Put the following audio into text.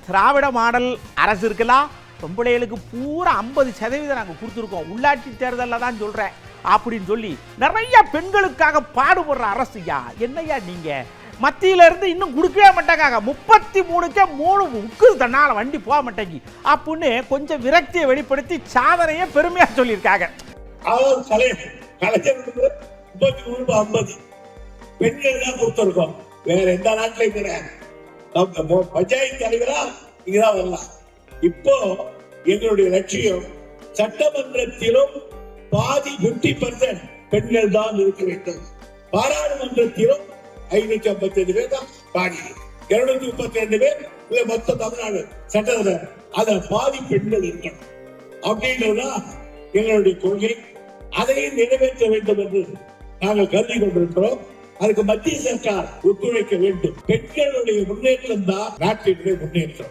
திராவிட model அரசு இருக்கலாம், பொம்பளைகளுக்கு பூரா 50% நாங்கள் கொடுத்துருக்கோம், உள்ளாட்சி தேர்தலில் தான் சொல்கிறேன் அப்படின்னு சொல்லி நிறைய பெண்களுக்காக பாடுபடுற அரசுயா. என்னையா நீங்கள் மத்தியில இருந்து இன்னும் கொடுக்கவே மாட்டாங்க, 33க்கே 3 உக்கு தன்னால வண்டி போக மாட்டேங்கி அப்படின்னு கொஞ்சம் விரக்தியை வெளிப்படுத்தி சாதனையை பெருமையா சொல்லியிருக்காங்க. பெண்கள் தான் கொடுத்திருக்கோம், வேற எந்த நாட்டிலையும் கிடையாது. பஞ்சாயத்து தலைவரா இங்கதான் வரலாம். இப்போ எங்களுடைய லட்சியம் சட்டமன்றத்திலும் பாதி 50% பெண்கள் தான் இருக்க வேண்டும். பாராளுமன்றத்திலும் 555 பேர் தான் பாதி, 232 பேர் இல்ல மொத்த தமிழ்நாடு சட்டத்துல அத பாதி பெண்கள் இருக்கணும் அப்படின்றதுதான் எங்களுடைய கொள்கை. அதையும் நிறைவேற்ற வேண்டும் என்று நாங்கள் கருதி கொண்டிருக்கிறோம். அதுக்கு மத்திய சர்க்கார் ஒத்துழைக்க வேண்டும். பெண்களுடைய முன்னேற்றம் தான் நாட்டினுடைய முன்னேற்றம்.